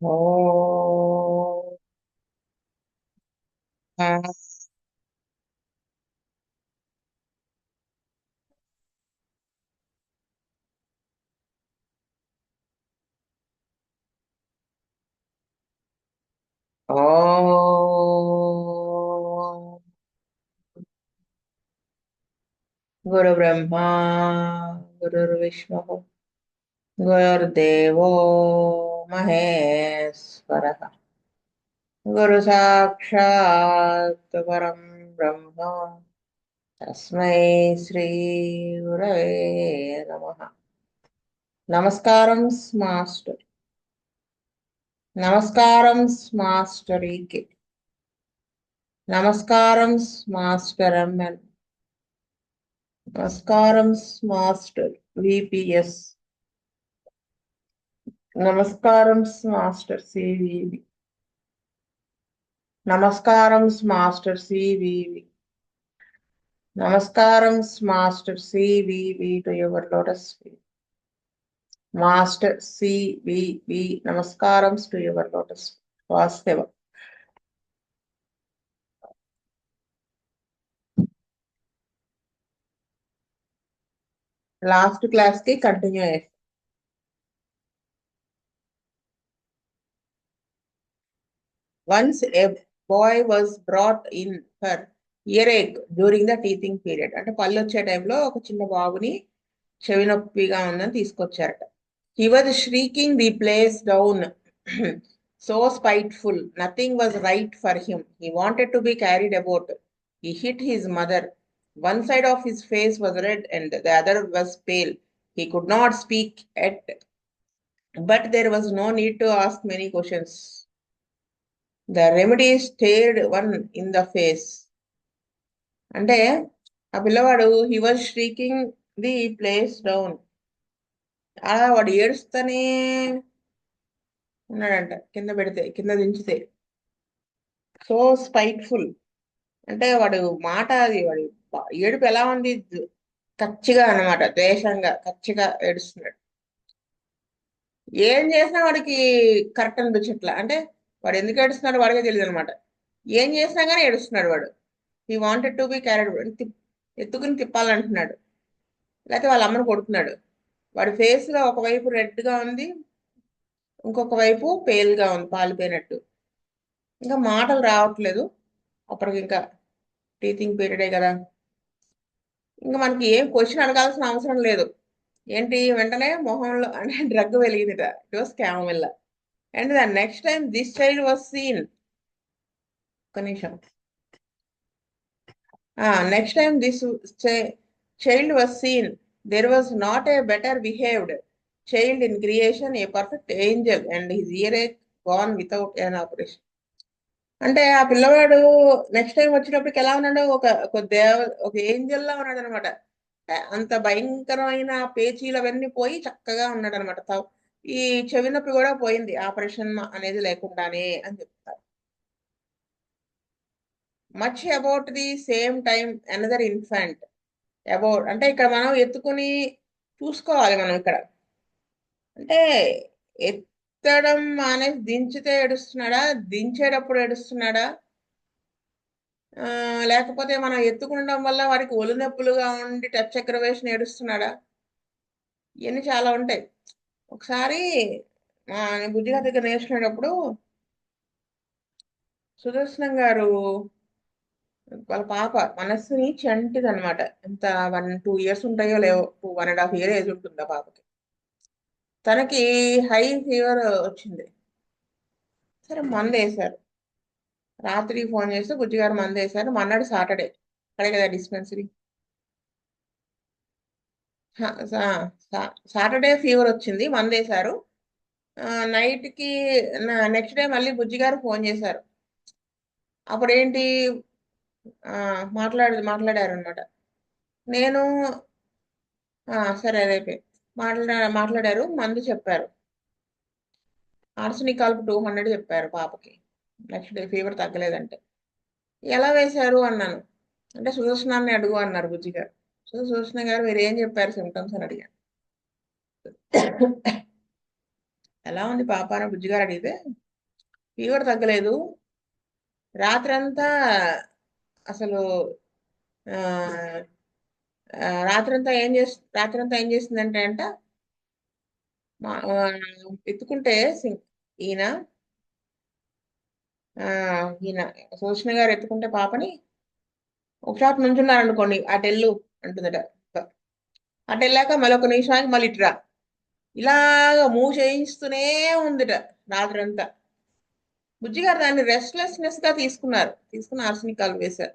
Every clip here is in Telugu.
ఓం గురు బ్రహ్మా గురుర్విష్ణు గురుర్దేవో మహేశ్వర గురు సాక్షాత్ పరం బ్రహ్మ తస్మై శ్రీ గురవే నమః. నమస్కారం మాస్టర్. నమస్కారం మాస్టరీకి. నమస్కారం మాస్టర్ ఎంఎన్. నమస్కారం మాస్టర్ విపిఎస్. నమస్కారం మాస్టర్ సివివి. నమస్కారం మాస్టర్ సివివి. నమస్కారం master CVV to your lotus feet. Master CVV నమస్కారం టు యువర్ లోటస్ వాస్తవ. లాస్ట్ క్లాస్ కి కంటిన్యూ చేస్తాం. Once A bye was brought in for year egg during the teaching period. అంటే పళ్ళు వచ్చే టైంలో ఒక చిన్న బాబుని చెవి నొప్పిగా ఉందని తీసుకొచ్చారట. He was shrieking the place down, so spiteful. Nothing was right for him. He wanted to be carried about. He hit his mother. One side of his face was red and the other was pale. He could not speak yet, but there was no need to ask many questions. The remedy stared one in the face. అంటే ఆ పిల్లవాడు he was shrieking the place down. అలా వాడు ఏడుస్తూనే ఉన్నాడంట, కింద పెడితే కింద దించితే. సో స్పైట్ఫుల్ అంటే వాడు మాట, అది వాడి ఏడుపు ఎలా ఉంది, కచ్చిగా అన్నమాట, ద్వేషంగా కచ్చిగా ఏడుస్తున్నాడు. ఏం చేసినా వాడికి కరెక్ట్ అనిపించట్లా. అంటే వాడు ఎందుకు ఏడుస్తున్నాడు వాడికే తెలియదు అనమాట. ఏం చేసినా కానీ ఏడుస్తున్నాడు వాడు. He wanted to be carried. ఎత్తుకుని తిప్పాలంటున్నాడు, లేకపోతే వాళ్ళ అమ్మని కొడుతున్నాడు. వాడి ఫేస్ లో ఒకవైపు రెడ్ గా ఉంది, ఇంకొక వైపు పేల్ గా ఉంది, పాలిపోయినట్టు. ఇంకా మాటలు రావట్లేదు. అప్పటికి ఇంకా టీచింగ్ పీరియడే కదా, ఇంకా మనకి ఏం క్వశ్చన్ అడగాల్సిన అవసరం లేదు. ఏంటి వెంటనే మొహంలో అంటే డ్రగ్ వెలిగిందిట. It was chamomile. And the next time this child was seen. ఒక నిమిషం. Next time this child was seen, there was not a better behaved child in creation, a perfect angel and his ear gone without an operation. అంటే ఆ పిల్లవాడు నెక్స్ట్ టైం వచ్చినప్పటికి ఎలా ఉన్నాడు, ఒక ఒక ఒక ఏంజల్ లా ఉన్నాడు అనమాట. అంత భయంకరమైన పేచీలు అవన్నీ పోయి చక్కగా ఉన్నాడు అనమాట. ఈ చెవి నొప్పి కూడా పోయింది ఆపరేషన్ అనేది లేకుండానే అని చెప్తారు. Much about the same time another infant. About అంటే ఇక్కడ మనం ఎత్తుకుని చూసుకోవాలి. మనం ఇక్కడ అంటే ఎత్తడం మానేసి దించితే ఏడుస్తున్నాడా, దించేటప్పుడు ఏడుస్తున్నాడా, లేకపోతే మనం ఎత్తుకుండడం వల్ల వాడికి ఒళ్ళు నొప్పులుగా ఉండి టచ్ చక్రవేషన్ ఏడుస్తున్నాడా, ఇవన్నీ చాలా ఉంటాయి. ఒకసారి నేను బుద్ధిగా దగ్గర నేర్చుకునేటప్పుడు సుదర్శనం గారు వాళ్ళ పాప మనస్సుని చంటిది అనమాట. ఎంత 1-2 ఇయర్స్ ఉంటాయో లేవో, 1.5 ఇయర్ ఏజ్ ఉంటుంది ఆ పాపకి. తనకి హై ఫీవర్ వచ్చింది. సరే మందు వేశారు. రాత్రి ఫోన్ చేస్తే బుజ్జిగారు మందు వేశారు. మన్నాడు సాటర్డే, అక్కడే కదా డిస్పెన్సరీ. సాటర్డే ఫీవర్ వచ్చింది, మందు వేశారు. నైట్కి నెక్స్ట్ డే మళ్ళీ బుజ్జిగారు ఫోన్ చేశారు. అప్పుడేంటి మాట్లాడారు అనమాట. నేను సరే రేపే మాట్లాడారు. మందు చెప్పారు. ఆర్సనికాల్పు 200 చెప్పారు పాపకి. నెక్స్ట్ డే ఫీవర్ తగ్గలేదంటే ఎలా వేశారు అన్నాను. అంటే సుదర్శనాన్ని అడుగు అన్నారు బుజ్జి గారు. సుదర్శన గారు మీరు ఏం చెప్పారు సిమ్టమ్స్ అని అడిగాను. ఎలా ఉంది పాప అని బుజ్జిగారు అడిగితే ఫీవర్ తగ్గలేదు, రాత్రంతా అసలు ఆ, రాత్రంతా ఏం చేసిందంటే అంట ఎత్తుకుంటే ఈయన ఆ, ఈయన సూచన గారు ఎత్తుకుంటే పాపని ఒక షాట్ నుంచున్నారు అనుకోండి, అటెళ్ళు అంటుందట. అటు వెళ్ళాక మళ్ళీ ఒక నిమిషానికి మళ్ళీ ఇటురా, ఇలాగ మూవ్ చేయిస్తూనే ఉందిట రాత్రంతా. బుజ్జిగారు దాన్ని రెస్ట్లెస్నెస్ గా తీసుకుని ఆర్సనికాలు వేశారు.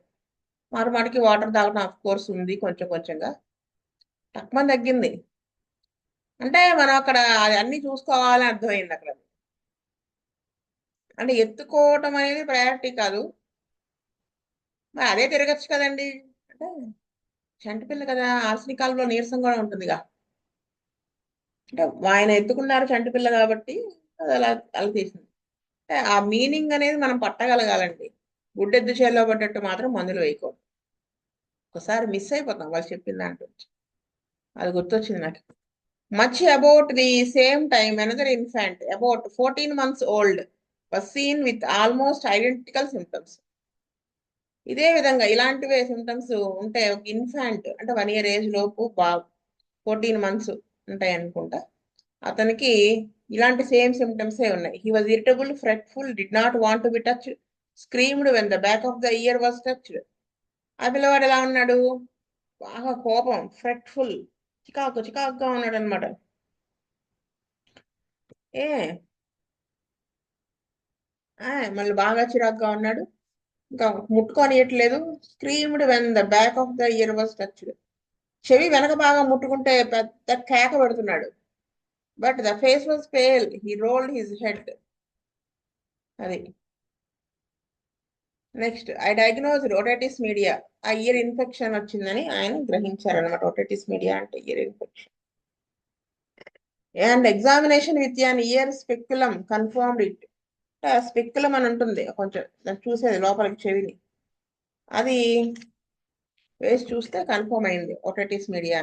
మాటికి వాటర్ తాగడం ఆఫ్ కోర్స్ ఉంది కొంచెం కొంచెంగా, తక్కువ తగ్గింది. అంటే మనం అక్కడ అన్ని చూసుకోవాలని అర్థమైంది అక్కడ. అంటే ఎత్తుకోవటం అనేది ప్రయారిటీ కాదు, మరి అదే తిరగచ్చు కదండి. అంటే చంటి పిల్ల కదా, ఆర్సనికాల్లో నీరసం కూడా ఉంటుందిగా. అంటే ఆయన ఎత్తుకున్నారు చంటి పిల్ల కాబట్టి అది అలా అలా తీసింది. అంటే ఆ మీనింగ్ అనేది మనం పట్టగలగాలండి. గుడ్డెద్దు చేలో పడ్డట్టు మాత్రం మందులు వేయకూడదు. ఒకసారి మిస్ అయిపోతాం వాళ్ళు చెప్పిన దాంట్లో. అది గుర్తొచ్చింది నాకు. Much about the same time another infant about 14 months old was seen with almost identical symptoms. ఇదే విధంగా ఇలాంటివే సిమ్టమ్స్ ఉంటాయి. ఒక ఇన్ఫాంట్ అంటే 1 year ఏజ్ లోపు 14 months ఉంటాయి అనుకుంటా. అతనికి ఇలాంటి సేమ్ సిమ్టమ్స్ ఉన్నాయి. He was irritable, fretful, did not want to be touch, screamed when the back of the ear was touched. ఆ పిల్లవాడు ఎలా ఉన్నాడు? బాగా కోపం, ఫ్రెట్ఫుల్, చికాకుగా ఉన్నాడు అనమాట. ఏ మళ్ళీ బాగా చిరాకుగా ఉన్నాడు, ఇంకా ముట్టుకొనియట్లేదు. Screamed when the back of the ear was touched. చెవి వెనక బాగా ముట్టుకుంటే పెద్ద కేక పెడుతున్నాడు. But the face was pale, he rolled his head. అది. Next, I diagnose otitis media. ఆ ఇయర్ ఇన్ఫెక్షన్ వచ్చిందని ఆయన గ్రహించారనమాట. ఓటైటిస్ మీడియా అంటే ear infection. And examination with an ear speculum confirmed it. Speculum అని ఉంటుంది కొంచెం చూసేది లోపలికి చెవిని, అది వేసి చూస్తే కన్ఫర్మ్ అయింది otitis media.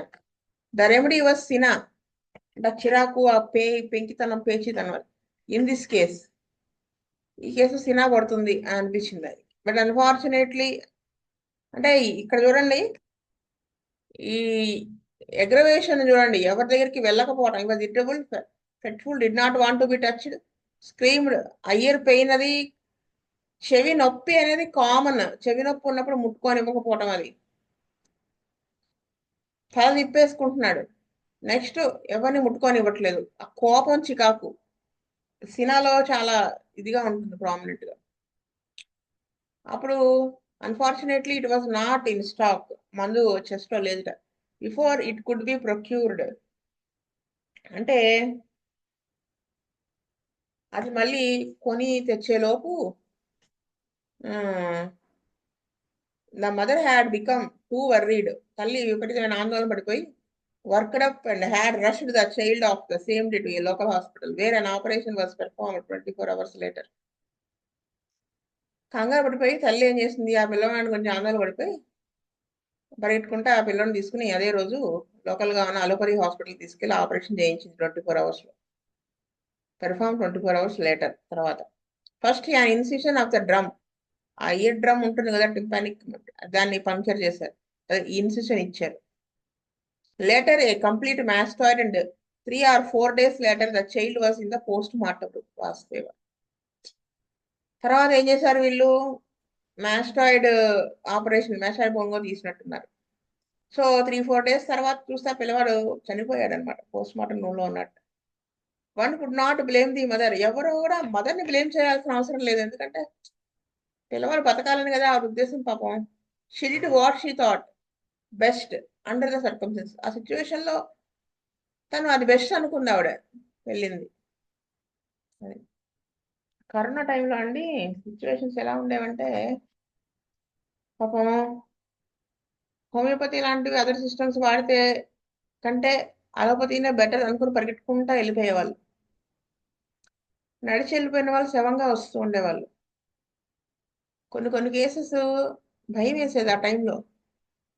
The remedy was cina. అంటే చిరాకు, ఆ పెంకితనం, పేచితనం. ఇన్ దిస్ కేస్, ఈ కేసు సినా పడుతుంది అని అనిపించింది అది. బట్ అన్ఫార్చునేట్లీ, అంటే ఇక్కడ చూడండి, ఈ అగ్రవేషన్ చూడండి, ఎవరి దగ్గరికి వెళ్ళకపోవడం. Was irritable, fretful, did not want to be touched, screamed. Ear pain అది, చెవి నొప్పి అనేది కామన్. చెవి నొప్పి ఉన్నప్పుడు ముట్టుకొని ఇవ్వకపోవడం, అది తల తిప్పేసుకుంటున్నాడు. నెక్స్ట్, ఎవరిని ముట్టుకొని ఇవ్వట్లేదు. ఆ కోపం, చికాకు సినాలో చాలా ఇదిగా ఉంటుంది, ప్రామినెంట్ గా. అప్పుడు unfortunately it was not in stock. మందు చెస్ట్ లో లేదుట. Before it could be procured. అంటే అది మళ్ళీ కొని తెచ్చేలోపు the mother had become too worried. తల్లి విపరీతమైన ఆందోళన పడిపోయి worked up and had rushed the child off the same day to a local hospital where an operation was performed 24 hours later. కంగారు పడిపోయి తల్లి ఏం చేసింది, ఆ పిల్లవాడిని కొంచెం ఆందోళన పడిపోయి పరిగెట్టుకుంటే ఆ పిల్లని తీసుకుని అదే రోజు లోకల్ గా ఉన్న అలోపతి హాస్పిటల్ తీసుకెళ్లి ఆపరేషన్ చేయించింది 24 hours లో. Perform 24 hours later. తర్వాత ఫస్ట్ ఆ ఇన్సిషన్ ఆఫ్ ద డ్రమ్. ఆ ఇయర్ డ్రమ్ ఉంటుంది కదా, టింపానిక్, దాన్ని పంక్చర్ చేశారు, ఇన్సిషన్ ఇచ్చారు. Later A complete mastoid and 3 or 4 days later the child was in the post mortem వాస్తవ. తర్వాత ఏం చేశారు వీళ్ళు, మాస్టాయిడ్ మాస్టాయిడ్ బోన్ కూడా తీసినట్టున్నారు. సో 3-4 days తర్వాత చూస్తే పిల్లవాడు చనిపోయాడు అనమాట, పోస్ట్ మార్టం రూమ్ లో ఉన్నట్టు. One could not blame the mother. ఎవరు కూడా మదర్ ని బ్లేమ్ చేయాల్సిన అవసరం లేదు, ఎందుకంటే పిల్లవాడు బతకాలని కదా ఆ ఉద్దేశం. పాపం, she did what she thought best under the circumstances. ఆ సిచ్యువేషన్ లో తను అది బెస్ట్ అనుకుంది, ఆవిడ వెళ్ళింది. అది. కరోనా టైంలో అండి సిచ్యువేషన్స్ ఎలా ఉండేవంటే, పాపం హోమియోపతి లాంటివి అదర్ సిస్టమ్స్ వాడితే కంటే అలోపతినే బెటర్ అనుకుని పరిగెట్టుకుంటా వెళ్ళిపోయేవాళ్ళు. నడిచి వెళ్ళిపోయిన వాళ్ళు శవంగా వస్తూ ఉండేవాళ్ళు. కొన్ని కేసెస్ భయం వేసేది ఆ టైంలో.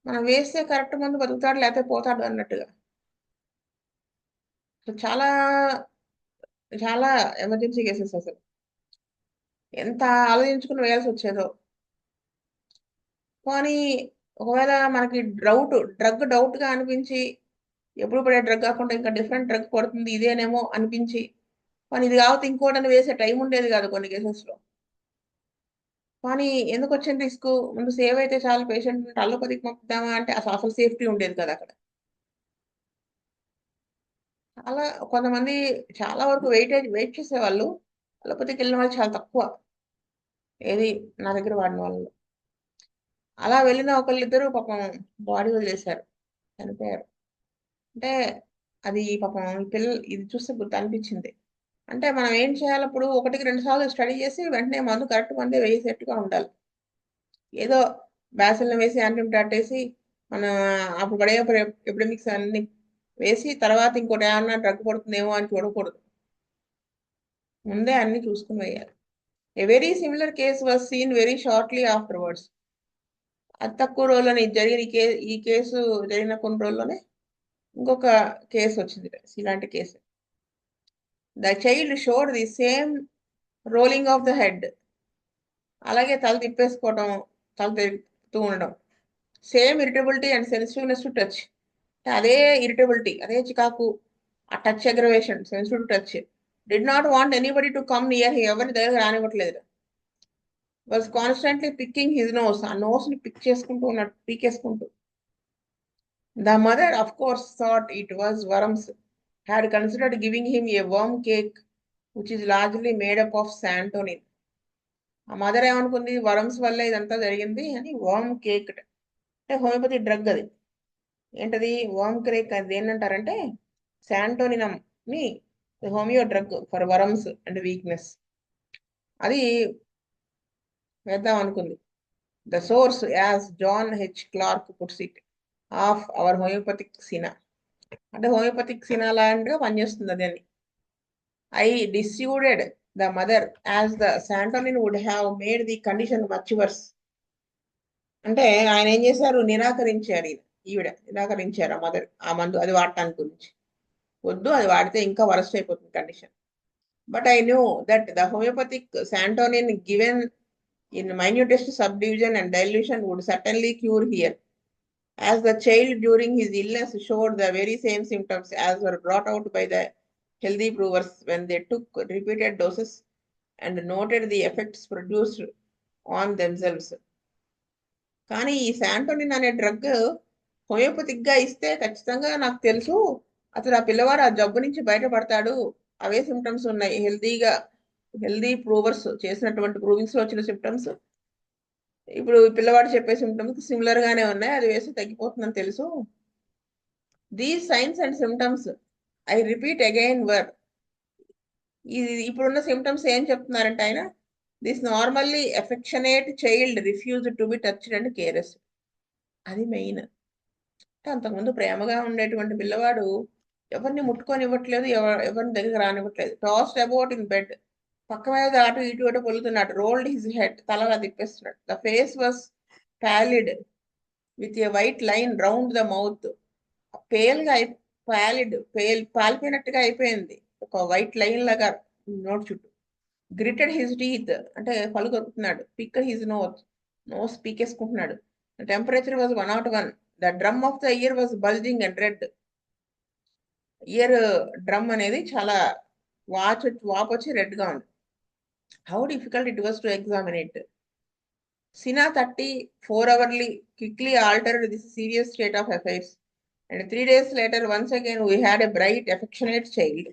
మనం వేస్తే కరెక్ట్ మందు బతుకుతాడు లేకపోతే పోతాడు అన్నట్టుగా. సో చాలా చాలా ఎమర్జెన్సీ కేసెస్ అసలు ఎంత ఆలోచించుకుని వేయాల్సి వచ్చేదో. కానీ ఒకవేళ మనకి డ్రగ్ డౌట్ గా అనిపించి ఎప్పుడు పడే డ్రగ్ కాకుండా ఇంకా డిఫరెంట్ డ్రగ్ పడుతుంది ఇదేనేమో అనిపించి కానీ ఇది కాకపోతే ఇంకోటని వేసే టైం ఉండేది కాదు కొన్ని కేసెస్ లో. కానీ ఎందుకు వచ్చింది రిస్క్? ముందు సేవ్ అయితే చాలా పేషెంట్ అల్లోపతికి పంపుదామా అంటే అసలు అసలు సేఫ్టీ ఉండేది కదా అక్కడ. చాలా కొంతమంది చాలా వరకు వెయిట్ చేసేవాళ్ళు. అల్లోపతికి వెళ్ళిన వాళ్ళు చాలా తక్కువ. ఏది నా దగ్గర వాడిన వాళ్ళు అలా వెళ్ళిన ఒకళ్ళిద్దరు పాపం బాడీ వదిలేశారు, చనిపోయారు. అంటే అది పాపం ఈ ఇది చూస్తే గుర్తు అనిపించింది. అంటే మనం ఏం చేయాలి అప్పుడు? ఒకటికి రెండు సార్లు స్టడీ చేసి వెంటనే మందు కరెక్ట్ మందే వేసేట్టుగా ఉండాలి. ఏదో బ్యాసిల్ని వేసి యాంటీబయాటిక్ వేసి మన అప్పుడు పడే ఎపిడమిక్స్ అన్ని వేసి తర్వాత ఇంకోటి ఏమన్నా డ్రగ్ పడుతుందేమో అని చూడకూడదు. ముందే అన్ని చూసుకుని వేయాలి. A very similar case was scene very shortly afterwards. అతి తక్కువ రోజుల్లోనే జరిగిన ఈ కేసు జరిగిన కొన్ని రోజుల్లోనే ఇంకొక కేసు వచ్చింది ఇలాంటి case. The child showed the same rolling of the head, అలాగే తల తిప్పేసుకోవడం, తల తిప్పుతూ ఉండడం, same irritability and sensitiveness to touch. అదే ఇరిటబిలిటీ, అదే చికాకు, ఆ touch aggravation, sensitive to touch. Did not want anybody to come near, ఎవరి దగ్గర రానివ్వట్లేదు. Was constantly picking his nose, ఆ నోస్ ని పిక్ చేసుకుంటూ ఉన్నాడు, పీకేసుకుంటూ. The mother of course thought it was worms, had considered giving him a worm cake which is largely made up of santonin. ఆ మదర్ ఏమనుకుంది? వరమ్స్ వల్ల ఇదంతా జరిగింది అని. వర్మ్ కేక్ అంటే హోమియోపతి డ్రగ్ అది. ఏంటది వర్మ్ కేక్? అది ఏంటంటారంటే శాంటోనినం ని homeo drug for worms and weakness, అది వేద్దాం అనుకుంది. The source as John H Clarke puts it of our homeopathic cina, అంటే హోమియోపతిక్ సినా లాంటిగా పనిచేస్తుంది అది అని. I dissuaded the mother as the santonin would have made the condition much worse. అంటే ఆయన ఏం చేశారు? నిరాకరించారు. ఈవిడ నిరాకరించారు, ఆ మదర్, ఆ మందు అది వాడటానికి గురించి. వద్దు, అది వాడితే ఇంకా వరస్ట్ అయిపోతుంది condition. But I knew that the homeopathic santonin given in minutest subdivision and dilution would certainly cure here, as the child during his illness showed the very same symptoms as were brought out by the healthy provers when they took repeated doses and noted the effects produced on themselves. కానీ ఈ శాంటోనిన్ అనే డ్రగ్ హోమియోపతిక్ గా ఇస్తే ఖచ్చితంగా నాకు తెలుసు అసలు ఆ పిల్లవాడు ఆ జబ్బు నుంచి బయటపడతాడు, అవే సిమ్టమ్స్ ఉన్నాయి, హెల్దీ ప్రూవర్స్ చేసినటువంటి ప్రూవింగ్స్ లో వచ్చిన సిమ్టమ్స్ ఇప్పుడు పిల్లవాడు చెప్పే సిమ్టమ్స్ సిమిలర్ గానే ఉన్నాయి, అది వేసి తగ్గిపోతుందని తెలుసు. These signs and symptoms, I repeat again, వర్, ఇది ఇప్పుడున్న సిమ్టమ్స్ ఏం చెప్తున్నారంటే ఆయన, this normally affectionate child refuse to be touched and caress. అది మెయిన్. అంతకుముందు ప్రేమగా ఉండేటువంటి పిల్లవాడు ఎవరిని ముట్టుకొని ఇవ్వట్లేదు, ఎవరిని దగ్గర రానివ్వట్లేదు. టాస్డ్ అబౌట్ ఇన్ బెడ్, పక్క మీద అటు ఇటు పొలుతున్నాడు. రోల్డ్ హిజ్ హెడ్, తలలా తిప్పేస్తున్నాడు. The face was pallid with a white line round the mouth. Pale గా పాలిపోయినట్టుగా అయిపోయింది, ఒక వైట్ లైన్ లాగా నోట్ చుట్టూ. గ్రిటెడ్ హిజ్ టీత్, అంటే పళ్ళు కొరుకుతున్నాడు. పిక్ హిజ్ నోస్ పీకేసుకుంటున్నాడు. Temperature was 101. The drum of the ear was bulging and red. Ear drum అనేది చాలా వాపు వచ్చి రెడ్ గా ఉంది. How difficult it was to examine it. Sina 34 hourly quickly altered this serious state of affairs, and 3 days later, once again, we had a bright, affectionate child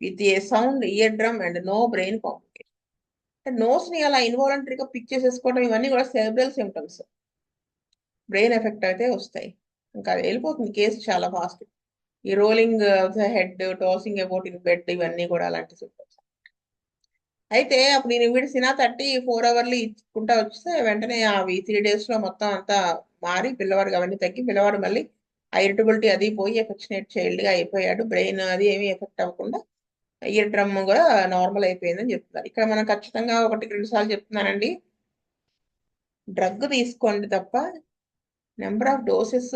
with a sound eardrum and no brain complication. Nose ని అలా ఇన్వాలంటరీగా పిక్ చేసేసుకోవడం, ఇవన్నీ కూడా సెరెబ్రల్ సిమ్టమ్స్. బ్రెయిన్ ఎఫెక్ట్ అయితే వస్తాయి, ఇంకా వెళ్ళిపోతుంది కేసు చాలా ఫాస్ట్. ఈ rolling the head, tossing about in bed, ఇవన్నీ కూడా అలాంటి సిమ్టమ్స్. అయితే అప్పుడు నేను వీడి సినా 34 hourly ఇచ్చుకుంటా వస్తే వెంటనే అవి 3 days లో మొత్తం అంతా మారి పిల్లవాడికి అవన్నీ తగ్గి పిల్లవాడు మళ్ళీ ఆ ఇరిటబిలిటీ అది పోయి ఎఫెక్షనేట్ చైల్డ్ గా అయిపోయాడు. బ్రెయిన్ అది ఏమీ ఎఫెక్ట్ అవ్వకుండా ఇయర్ డ్రమ్ కూడా నార్మల్ అయిపోయిందని చెప్తున్నారు. ఇక్కడ మనం ఖచ్చితంగా 1-2 సార్లు చెప్తున్నానండి, డ్రగ్ తీసుకోండి తప్ప నెంబర్ ఆఫ్ డోసెస్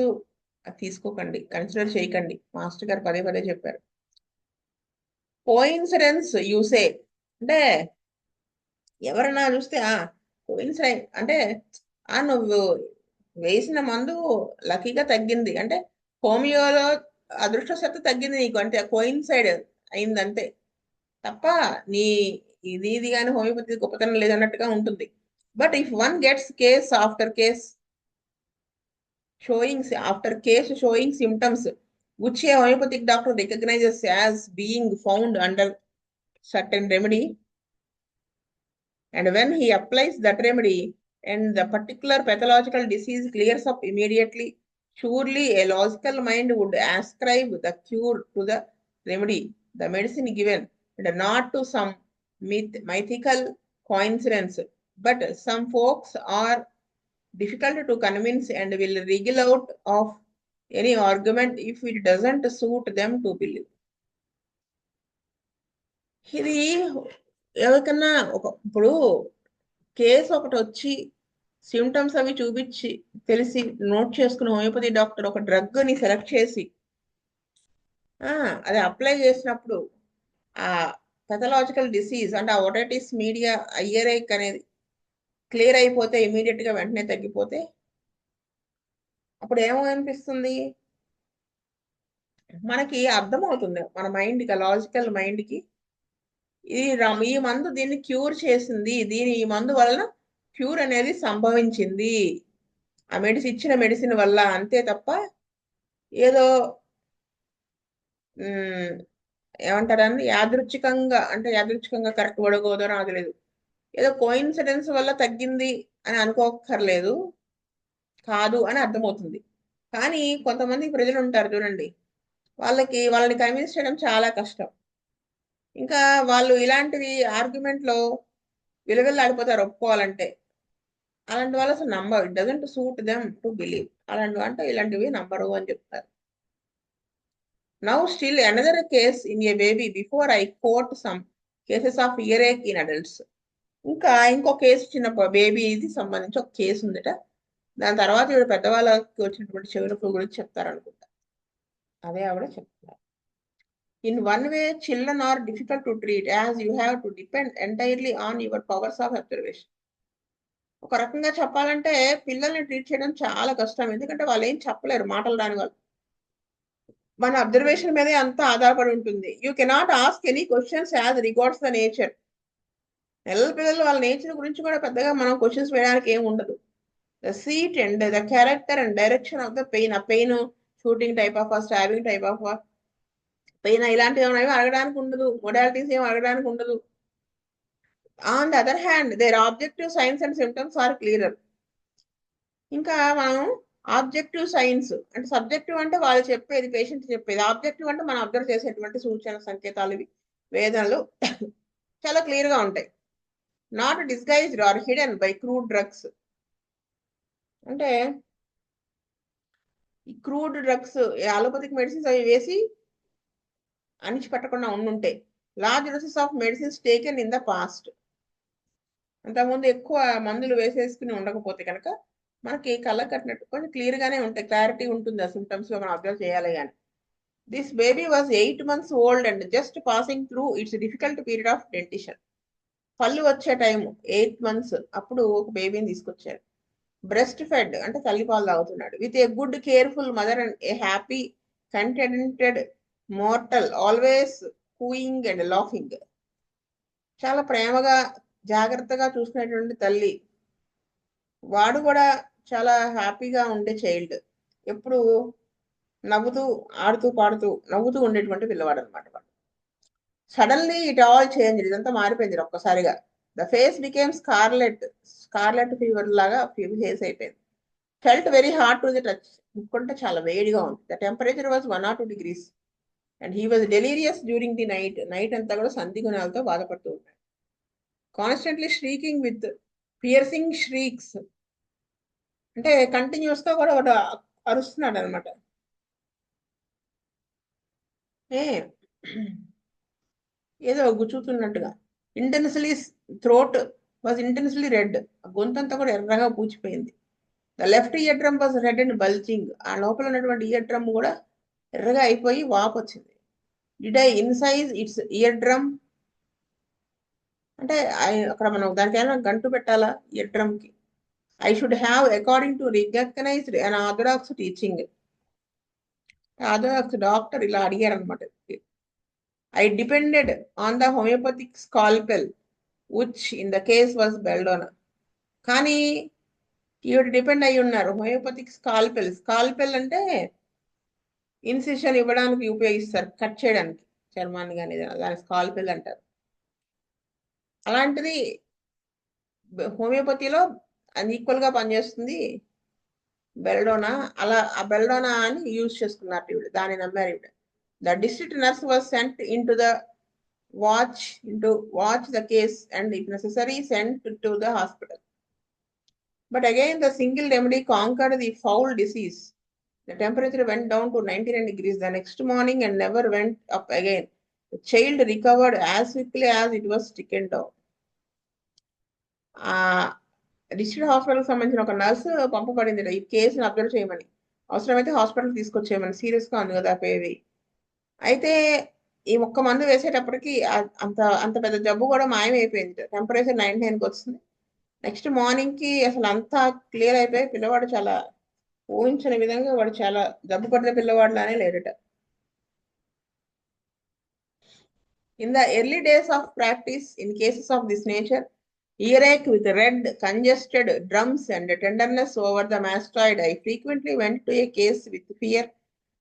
తీసుకోకండి, కన్సిడర్ చేయకండి. మాస్టర్ గారు పదే పదే చెప్పారు. కోయిన్సిడెన్స్ యూసే అంటే ఎవరన్నా చూస్తే కోయిన్సిడెంట్ అంటే నువ్వు వేసిన మందు లక్కీగా తగ్గింది అంటే హోమియోలో అదృష్టవశాత్తు తగ్గింది నీకు అంటే కోయిన్సైడ్ అయిందంతే తప్ప నీ ఇది కానీ హోమియోపతి గొప్పతనం లేదన్నట్టుగా ఉంటుంది. But if one gets case after case showing symptoms which a homeopathic doctor recognizes as being found under certain remedy, and when he applies that remedy and the particular pathological disease clears up immediately, surely a logical mind would ascribe the cure to the remedy, the medicine given, and not to some mythical coincidence. But some folks are difficult to convince and will wriggle out of any argument if it doesn't suit them to believe. ఇది ఎవరికన్నా ఇప్పుడు కేసు ఒకటి వచ్చి సిమ్టమ్స్ అవి చూపించి తెలిసి నోట్ చేసుకుని హోమియోపతి డాక్టర్ ఒక డ్రగ్ ని సెలెక్ట్ చేసి అది అప్లై చేసినప్పుడు ఆ పెథలాజికల్ డిసీజ్ అంటే ఆ ఓటైటిస్ మీడియా ఐయరేక్ అనేది క్లియర్ అయిపోతే ఇమీడియట్ గా వెంటనే తగ్గిపోతే అప్పుడు ఏమో అనిపిస్తుంది మనకి అర్థమవుతుంది మన మైండ్కి లాజికల్ మైండ్కి ఈ మందు దీన్ని క్యూర్ చేసింది ఈ మందు వలన క్యూర్ అనేది సంభవించింది ఆ ఇచ్చిన మెడిసిన్ వల్ల అంతే తప్ప ఏదో ఏమంటారని యాదృచ్ఛికంగా కరెక్ట్ పడకూడదో నాకు లేదు ఏదో కోయిన్సిడెన్స్ వల్ల తగ్గింది అని అనుకోక్కర్లేదు కాదు అని అర్థమవుతుంది. కానీ కొంతమంది ప్రజలు ఉంటారు చూడండి వాళ్ళని కన్విన్స్ చేయడం చాలా కష్టం. ఇంకా వాళ్ళు ఇలాంటివి ఆర్గ్యుమెంట్లో విలువెల్లాడిపోతారు ఒప్పుకోవాలంటే. అలాంటి వాళ్ళు అసలు నమ్మరు. It doesn't suit them to believe. అలాంటివి అంటే ఇలాంటివి నమ్మరు అని చెప్తారు. Now still another case in a baby before I quote some cases of earache in adults. ఇంకో కేసు చిన్న బేబీది సంబంధించి ఒక కేసు ఉందట. దాని తర్వాత ఇవి పెద్దవాళ్ళకి వచ్చినటువంటి చెవి నొప్పుల గురించి చెప్తారనుకుంటా. అదే ఆవిడ చెప్తారు. In one way, children are difficult to treat as you have to depend entirely on your powers of observation. ఒక రకంగా చెప్పాలంటే పిల్లల్ని ట్రీట్ చేయడం చాలా కష్టం. ఎందుకంటే వాళ్ళు ఏం చెప్పలేరు మాటలు రాని వాళ్ళు. మన అబ్జర్వేషన్ మీదే అంతా ఆధారపడి ఉంటుంది. You cannot ask any questions as regards the nature. నెలల పిల్లలు వాళ్ళ నేచర్ గురించి కూడా పెద్దగా మనం క్వశ్చన్స్ వేయడానికి ఏమి ఉండదు. The seat and the character and direction of the pain, ఆ pain shooting type of stabbing type of pain ఇలాంటివి ఏమైనా అడగడానికి ఉండదు. మొడాలిటీస్ ఏమి అడగడానికి ఉండదు. On the other hand their objective signs and symptoms are clearer. ఇంకా మనం ఆబ్జెక్టివ్ సైన్స్ అంటే సబ్జెక్టివ్ అంటే వాళ్ళు చెప్పేది పేషెంట్ చెప్పేది, ఆబ్జెక్టివ్ అంటే మనం అబ్జర్వ్ చేసేటువంటి సూచన సంకేతాలు ఇవి వేదనలు చాలా క్లియర్ గా ఉంటాయి. Not disguised or hidden by crude drugs. అంటే ఈ క్రూడ్ డ్రగ్స్ అలోపతిక్ మెడిసిన్స్ అవి వేసి అణిచిపెట్టకుండా ఉండుంటే large doses of medicines taken in the past. అంతకుముందు ఎక్కువ మందులు వేసేసుకుని ఉండకపోతే కనుక మనకి కళ్ళ కట్టినట్టు కొంచెం క్లియర్ గానే ఉంటాయి, క్లారిటీ ఉంటుంది ఆ సిమ్టమ్స్ మనం అబ్జర్వ్ చేయాలి. కానీ this baby was 8 months old and just passing through it's difficult period of dentition. పళ్ళు వచ్చే టైం 8 months, అప్పుడు ఒక బేబీని తీసుకొచ్చారు. బ్రెస్ట్ ఫెడ్ అంటే తల్లిపాలు తాగుతున్నాడు. With a good careful mother and a happy contented mortal always cooing and laughing. చాలా ప్రేమగా జాగ్రత్తగా చూసుకునేటువంటి తల్లి, వాడు కూడా చాలా హ్యాపీగా ఉండే చైల్డ్, ఎప్పుడు నవ్వుతూ ఆడుతూ పాడుతూ నవ్వుతూ ఉండేటువంటి పిల్లవాడు అనమాట. సడన్లీ ఇట్ ఆల్ చేంజ్, ఇదంతా మారిపోయింది ఒక్కసారిగా. The face became scarlet fever లాగా ఫేస్ అయిపోయింది. Felt very hard to the touch, ముక్కుంటే చాలా వేడిగా ఉంది. The temperature was 1 or 2 degrees and he was delirious during the night అంతా కూడా సంధిగుణాలతో బాధపడుతూ ఉంటాడు. Constantly shrieking with piercing shrieks అంటే కంటిన్యూస్ గా కూడా ఒకటి అరుస్తున్నాడు అనమాట. ఏదో గుచ్చుతున్నట్టుగా. Intensely throat was intensely red, గొంతంతా కూడా ఎర్రగా పూచిపోయింది. The left ear drum was red and bulging, ఆ లోపల ఉన్నటువంటి ఇయర్ డ్రమ్ కూడా ఎర్రగా అయిపోయి వాపు వచ్చింది. Did I incise its eardrum? అంటే అక్కడ మనం దానికి ఏమైనా గంటు పెట్టాలా ఇయర్ డ్రమ్ కి? I should have, according to recognized an orthodox teaching. Orthodox doctor ఇలా అడిగారు అనమాట. I depended on the homeopathic scalpel, which in the case was belladonna. కానీ ఈవిడ డిపెండ్ అయి ఉన్నారు హోమియోపతిక్ స్కాల్పెల్. స్కాల్పెల్ అంటే ఇన్సిషన్ ఇవ్వడానికి ఉపయోగిస్తారు, కట్ చేయడానికి చర్మాన్ని కానీ దాని స్కాల్పెల్ అంటారు. అలాంటిది హోమియోపతిలో ఈక్వల్ గా పనిచేస్తుంది బెల్డోనా. అలా ఆ బెల్డోనా అని యూజ్ చేసుకున్నారు ఈవిడ, దాన్ని నమ్మారు ఈవిడ. The district nurse was sent in to the watch the case and if necessary sent to the hospital. But again the single remedy conquered the foul disease. The temperature went down to 99 degrees the next morning and never went up again. The child recovered as quickly as it was taken down. District హాస్పిటల్కి సంబంధించిన ఒక నర్సు పంపబడింది ఈ కేసుని అబ్జర్వ్ చేయమని, అవసరమైతే హాస్పిటల్ తీసుకొచ్చేయమని, సీరియస్గా ఉంది కదా పేవి. అయితే ఈ ఒక్క మందు వేసేటప్పటికి అంత అంత పెద్ద జబ్బు కూడా మాయమైపోయింది. టెంపరేచర్ 99కి వస్తుంది. నెక్స్ట్ మార్నింగ్కి అసలు అంతా క్లియర్ అయిపోయి పిల్లవాడు చాలా ఊహించిన విధంగా వాడు చాలా జబ్బు పడిన పిల్లవాడులానే లేడట. In the early days of practice in cases of this nature, earache with red, congested drums and tenderness over the mastoid, I frequently went to a case with fear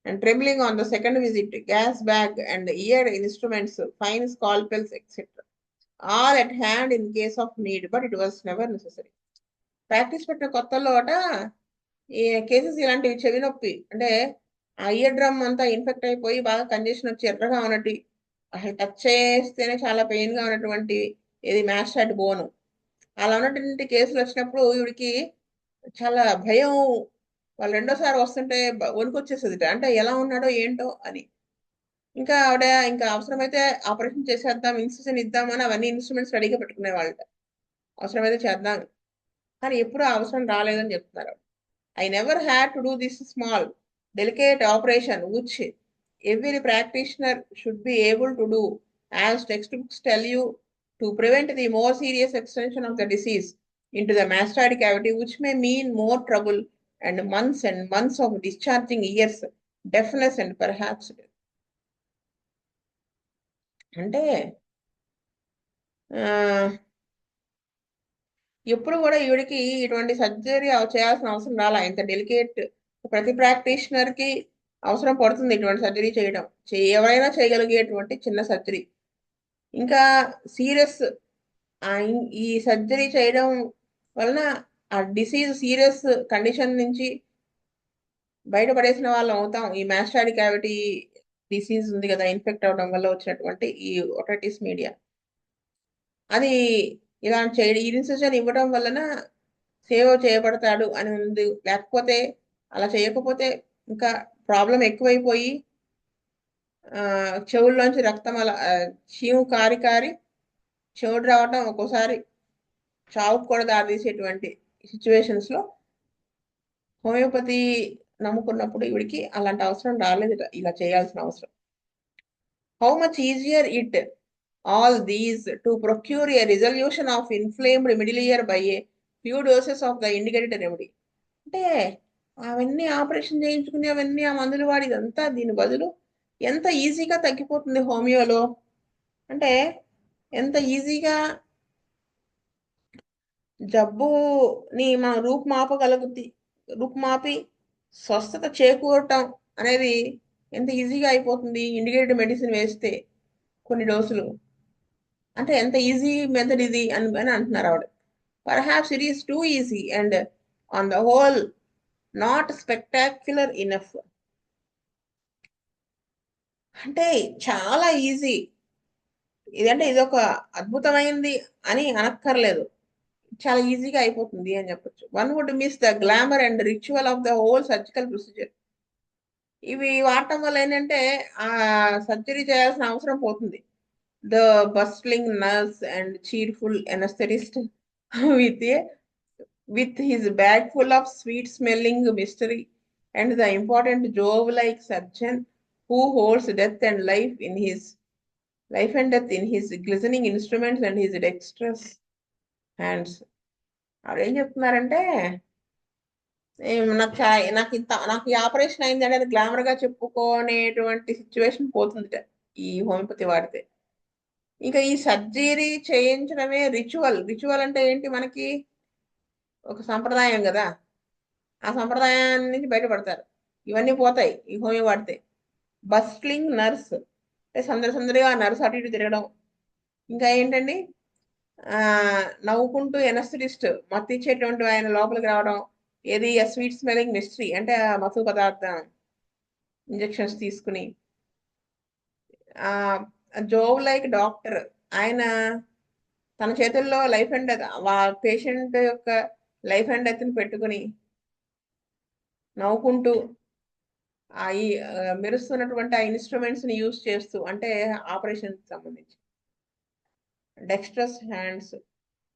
and trembling on the second visit, gas bag and ear instruments, fine scalpels, etc. All at hand in case of need, but it was never necessary. Practice పెట్టిన కొత్తలో ఈ కేసెస్ ఇలాంటివి చెవి నొప్పి అంటే ఆ ఇయర్ డ్రమ్ అంతా ఇన్ఫెక్ట్ అయిపోయి బాగా కంజెషన్ వచ్చి ఎర్రగా ఉన్నట్టు అసలు టచ్ చేస్తేనే చాలా పెయిన్ గా ఉన్నటువంటి ఇది మ్యాస్టాయిడ్ బోన్, అలా ఉన్నటువంటి కేసులు వచ్చినప్పుడు ఈవిడికి చాలా భయం. వాళ్ళు రెండోసారి వస్తుంటే వణుకొచ్చేస్తుంది, అంటే ఎలా ఉన్నాడో ఏంటో అని. ఇంకా ఆవిడ ఇంకా అవసరమైతే ఆపరేషన్ చేసేద్దాం, ఇన్సిషన్ ఇద్దామని అవన్నీ ఇన్స్ట్రుమెంట్స్ రెడీగా పెట్టుకునే వాళ్ళట, అవసరమైతే చేద్దాం. కానీ ఎప్పుడు అవసరం రాలేదని చెప్తున్నారు. I never had to do this small, delicate operation which every practitioner should be able to do, as textbooks tell you, to prevent the more serious extension of the disease into the mastoid cavity, which may mean more trouble and months of discharging ears, deafness and perhaps death. అంటే ఎప్పుడు కూడా ఈవిడికి ఇటువంటి సర్జరీ చేయాల్సిన అవసరం రాలా. ఇంత డెలికేట్ ప్రతి ప్రాక్టీషనర్ కి అవసరం పడుతుంది ఇటువంటి సర్జరీ చేయడం, ఎవరైనా చేయగలిగేటువంటి చిన్న సర్జరీ. ఇంకా సీరియస్ ఈ సర్జరీ చేయడం వలన ఆ డిసీజ్ సీరియస్ కండిషన్ నుంచి బయటపడేసిన వాళ్ళం అవుతాం. ఈ మాస్టాయిడ్ క్యావిటీ డిసీజ్ ఉంది కదా, ఇన్ఫెక్ట్ అవడం వల్ల వచ్చినటువంటి ఈ ఓటైటిస్ మీడియా, అది ఇలా ఇన్సిషన్ ఇవ్వడం వలన సేవ్ చేయబడతాడు అని ఉంది. లేకపోతే అలా చేయకపోతే ఇంకా ప్రాబ్లం ఎక్కువైపోయి చెవుల్లోంచి రక్తం అలా చీము కారి కారి చెవుడు రావటం, ఒక్కోసారి చావుకు కూడా దారితీసేటువంటి సిచ్యువేషన్స్ లో హోమియోపతి నమ్ముకున్నప్పుడు ఈవిడికి అలాంటి అవసరం రాలేదు, ఇలా చేయాల్సిన అవసరం. How much easier it all these to procure a resolution of inflamed middle ear by a few doses of the indicated remedy. అంటే అవన్నీ ఆపరేషన్ చేయించుకుని అవన్నీ ఆ మందులు వాడి ఇదంతా దీని బదులు ఎంత ఈజీగా తగ్గిపోతుంది హోమియోలో. అంటే ఎంత ఈజీగా జబ్బుని మనం రూపుమాపి స్వస్థత చేకూరటం అనేది ఎంత ఈజీగా అయిపోతుంది ఇండికేటెడ్ మెడిసిన్ వేస్తే కొన్ని డోసులు. అంటే ఎంత ఈజీ మెథడ్ ఇది అని అంటున్నారు ఆవిడ. Perhaps it is two easy and on the whole not spectacular enough. అంటే చాలా ఈజీ ఇదంటే ఇది ఒక అద్భుతమైంది అని అనక్కర్లేదు, చాలా ఈజీగా అయిపోతుంది అని చెప్పొచ్చు. One would miss the glamour and ritual of the whole surgical procedure. ఇవి వాడటం వల్ల ఏంటంటే ఆ సర్జరీ చేయాల్సిన అవసరం పోతుంది. The bustling nurse and cheerful anesthetist with his bag full of sweet smelling mystery and the important Jove like surgeon who holds death and in his glistening instruments and his dexterous hands. ఆవిడ ఏం చెప్తున్నారంటే నాకు ఈ ఆపరేషన్ అయిందంటే అది గ్లామర్ గా చెప్పుకోనేటువంటి సిచ్యువేషన్ పోతుంది ఈ హోమియోపతి వాడితే. ఇంకా ఈ సర్జరీ చేయించడమే రిచువల్ అంటే ఏంటి, మనకి ఒక సంప్రదాయం కదా, ఆ సంప్రదాయాన్ని నుంచి బయటపడతారు. ఇవన్నీ పోతాయి ఈ హోమియో వాడితే. బస్ట్లింగ్ నర్స్ అంటే సందడిగా నర్స్ అటు ఇటు తిరగడం. ఇంకా ఏంటండి, నవ్వుకుంటూ ఎనస్థిటిస్ట్ మత్తిచ్చేటువంటి ఆయన లోపలికి రావడం. ఏది స్వీట్ స్మెల్లింగ్ మిస్టరీ అంటే ఆ మత్తు పదార్థం ఇంజెక్షన్స్ తీసుకుని. జోవ్ లైక్ డాక్టర్, ఆయన తన చేతుల్లో లైఫ్ అండ్ డెత్, పేషెంట్ యొక్క లైఫ్ అండ్ డెత్ ని పెట్టుకుని నవ్వుకుంటూ ఈ మెరుస్తున్నటువంటి ఆ ఇన్స్ట్రుమెంట్స్ ని యూజ్ చేస్తూ, అంటే ఆపరేషన్ సంబంధించి డెక్స్ట్రస్ హ్యాండ్స్,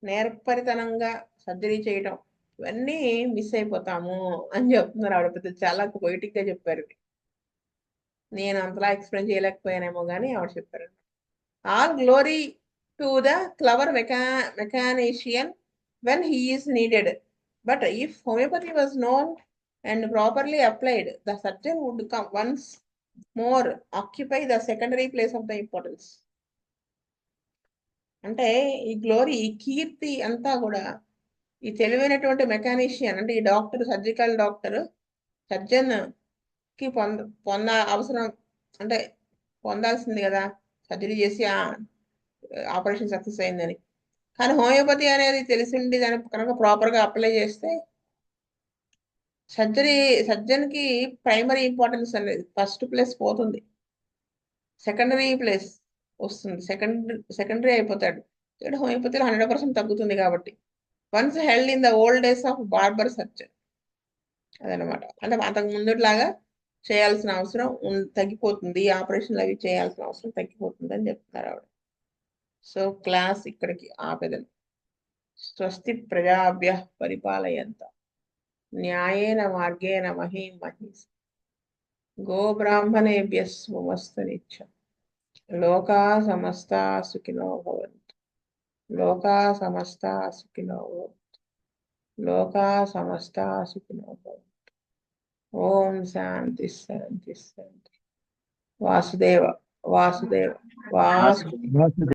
నేర్పరితనంగా సర్జరీ చేయటం, ఇవన్నీ మిస్ అయిపోతాము అని చెప్తున్నారు ఆవిడ. పెద్ద చాలా పొయిటిక్ గా చెప్పారు ఇది. నేను అంతలా ఎక్స్ప్లెయిన్ చేయలేకపోయానేమో కానీ ఆవిడ చెప్పారు. All glory to the clever mechanician when he is needed, but if homeopathy was known and properly applied, the surgeon would come once more occupy the secondary place of the importance. అంటే ఈ గ్లోరీ, ఈ కీర్తి అంతా కూడా ఈ తెలివైనటువంటి మెకానిషియన్ అంటే ఈ డాక్టర్, సర్జికల్ డాక్టర్, సర్జన్ కి పొంద అవసరం, అంటే పొందాల్సింది కదా సర్జరీ చేసి ఆపరేషన్ సక్సెస్ అయిందని. కానీ హోమియోపతి అనేది తెలిసిండి దాని కనుక ప్రాపర్గా అప్లై చేస్తే సర్జన్ కి ప్రైమరీ ఇంపార్టెన్స్ అనేది ఫస్ట్ ప్లేస్ పోతుంది, సెకండరీ ప్లేస్ వస్తుంది, సెకండరీ అయిపోతాడు. ఇక్కడ హోమియోపతిలో 100% తగ్గుతుంది కాబట్టి. Once held in the old days of barber surgeon అదనమాట. అంటే అంతకు ముందులాగా చేయాల్సిన అవసరం తగ్గిపోతుంది, ఆపరేషన్లు అవి చేయాల్సిన అవసరం తగ్గిపోతుంది అని చెప్తున్నారు ఆవిడ. సో క్లాస్ ఇక్కడికి ఆపేదను. స్వస్తి ప్రజాభ్య పరిపాలయంత న్యాయేన మార్గేణ మహీం మహీస్ గోబ్రాహ్మణేభ్యः శుభమస్తు నిత్యం. లోకా సమస్తా సుఖినో భవంతు. లోకా సమస్తా సుఖినో భవంతు. లోకా సమస్తా సుఖినో భవంతు. ఓం శాంతి శాంతి శాంతి. వాసుదేవ వాసుదేవ వాసు